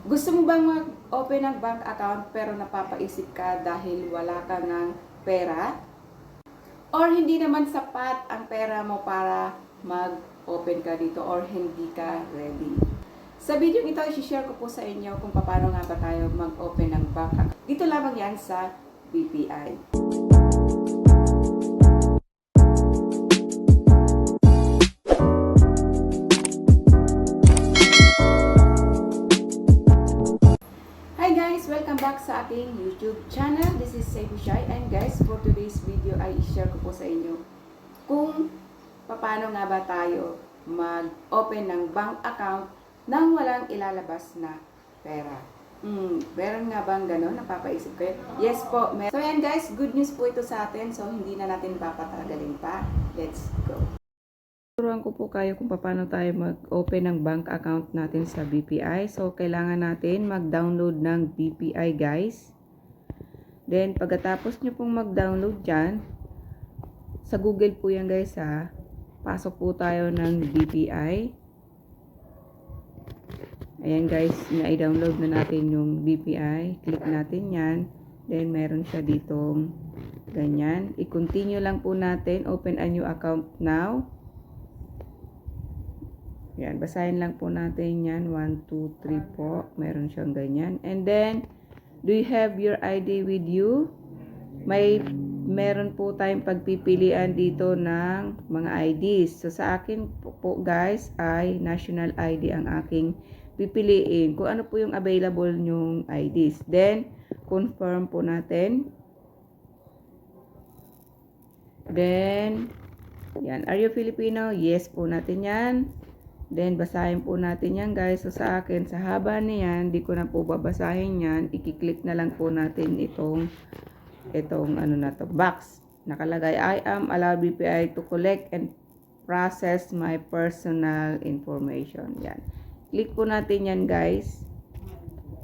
Gusto mo bang mag-open ng bank account pero napapaisip ka dahil wala ka ng pera? Or hindi naman sapat ang pera mo para mag-open ka dito or hindi ka ready? Sa video ito, i-share ko po sa inyo kung paano nga ba tayo mag-open ng bank account. Dito lamang yan sa BPI. Hi guys! Welcome back sa ating YouTube channel. This is Sebu Shai, and guys, for today's video ay i-share ko po sa inyo kung paano nga ba tayo mag-open ng bank account nang walang ilalabas na pera. Meron nga bang gano'n? Napapaisip kayo? Yes po. So yan guys, good news po ito sa atin. So hindi na natin papatagalin pa. Let's go. Turuan ko po kayo kung paano tayo mag-open ng bank account natin sa BPI. So, kailangan natin mag-download ng BPI guys. Then, pagkatapos nyo pong mag-download dyan, sa Google po yan guys ha. Pasok po tayo ng BPI. Ayan guys, na-download na natin yung BPI. Click natin yan. Then, meron siya ditong ganyan. I-continue lang po natin. Open a new account now. Yan, basahin lang po natin yan. 1, 2, 3 po. Meron siyang ganyan. And then, do you have your ID with you? Meron po tayong pagpipilian dito ng mga IDs. So, sa akin po guys, ay national ID ang aking pipiliin. Kung ano po yung available nyong IDs. Then, confirm po natin. Then, yan. Are you Filipino? Yes po natin yan. Then, basahin po natin yan guys. So, sa akin, sa haba niyan, di ko na po babasahin yan. I-click na lang po natin itong ano na to, box. Nakalagay, I am allowed BPI to collect and process my personal information. Yan. Click po natin yan guys.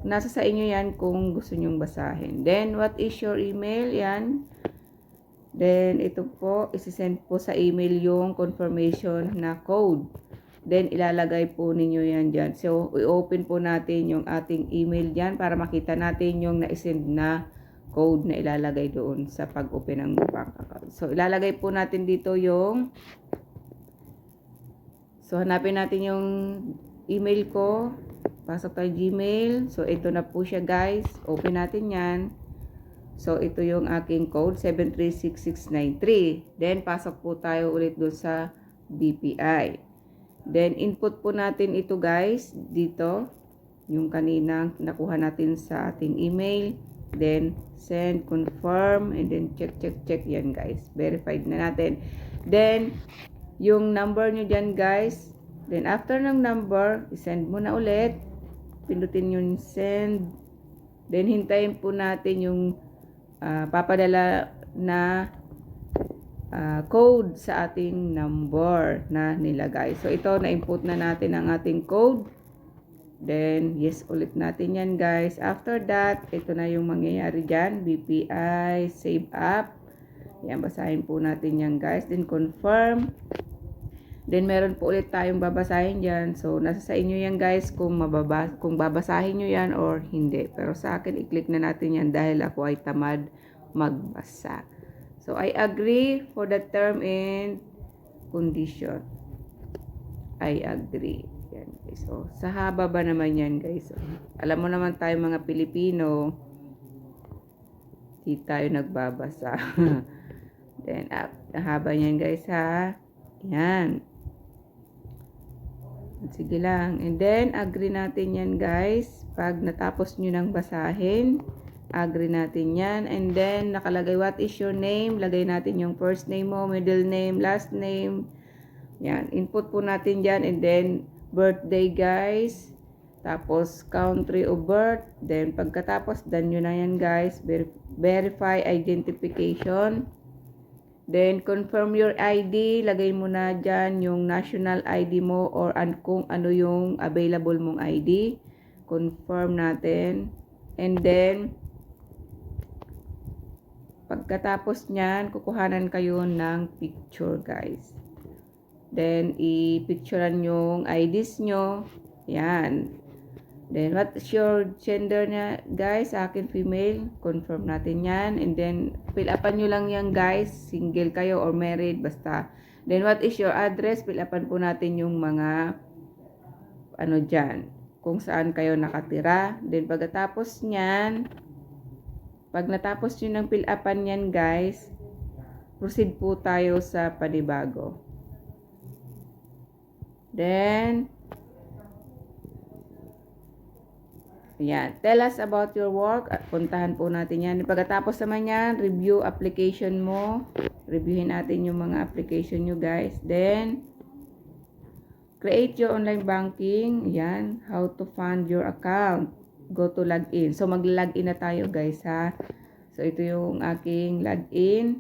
Nasa sa inyo yan kung gusto nyong basahin. Then, what is your email? Yan. Then, ito po, isi-send po sa email yung confirmation na code. Then, ilalagay po ninyo yan dyan. So, i-open po natin yung ating email dyan para makita natin yung na-send na code na ilalagay doon sa pag-open ng bank account. So, ilalagay po natin dito yung hanapin natin yung email ko. Pasok tayo Gmail. So, ito na po siya guys. Open natin yan. So, ito yung aking code, 736693. Then, pasok po tayo ulit doon sa BPI. Then, input po natin ito guys, dito, yung kaninang nakuha natin sa ating email. Then, send, confirm, and then check yan guys. Verified na natin. Then, yung number nyo dyan guys. Then, after ng number, isend mo na ulit. Pindutin yung send. Then, hintayin po natin yung papadala na code sa ating number na nilagay. So, ito, na-input na natin ang ating code. Then, yes, ulit natin yan, guys. After that, ito na yung mangyayari dyan. BPI, save up. Yan, basahin po natin yan, guys. Then, confirm. Then, meron po ulit tayong babasahin dyan. So, nasa sa inyo yan, guys, kung babasahin nyo yan or hindi. Pero sa akin, i-click na natin yan dahil ako ay tamad magbasa. So, I agree for the term and condition. I agree. Yan, guys. So, sa haba ba naman yan, guys? So, alam mo naman tayo mga Pilipino, hindi tayo nagbabasa. Then, haba yan, guys, ha? Yan. Sige lang. And then, agree natin yan, guys. Pag natapos nyo nang basahin, agree natin yan. And then, nakalagay, what is your name? Lagay natin yung first name mo, middle name, last name. Yan. Input po natin dyan. And then, birthday, guys. Tapos, country of birth. Then, pagkatapos, done nyo na yan, guys. Verify identification. Then, confirm your ID. Lagay mo na dyan yung national ID mo or kung ano yung available mong ID. Confirm natin. And then, pagkatapos nyan, kukuhanan kayo ng picture, guys. Then, i-picturean yung IDs nyo. Yan. Then, what is your gender niya, guys? Sa akin, female. Confirm natin yan. And then, fill upan nyo lang yan, guys. Single kayo or married, basta. Then, what is your address? Fill upan po natin yung mga, ano dyan, kung saan kayo nakatira. Then, pagkatapos nyan, pag natapos nyo ng fill upan yan, guys, proceed po tayo sa panibago. Then, yan. Tell us about your work. At puntahan po natin yan. Pagkatapos naman yan, review application mo. Reviewin natin yung mga application nyo, guys. Then, create your online banking. Yan. How to fund your account. Go to login. So, mag-login na tayo, guys, ha. So, ito yung aking login.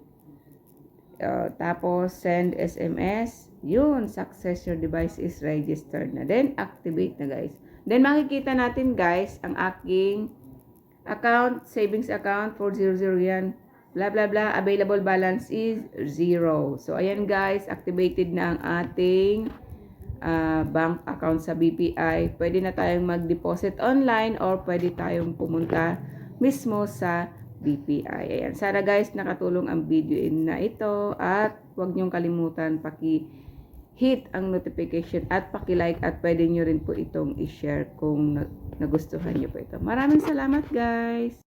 Tapos, send SMS. Yun. Success, your device is registered na. Then, activate na, guys. Then, makikita natin, guys, ang aking account, savings account, 400 yan. Blah, blah, blah. Available balance is 0. So, ayan, guys, activated na ang ating bank account sa BPI. Pwede na tayong mag-deposit online or pwede tayong pumunta mismo sa BPI. Ayan. Sana, guys, nakatulong ang video na ito. At huwag niyong kalimutan, hit ang notification at paki-like at pwede nyo rin po itong i-share kung nagustuhan nyo po ito. Maraming salamat, guys!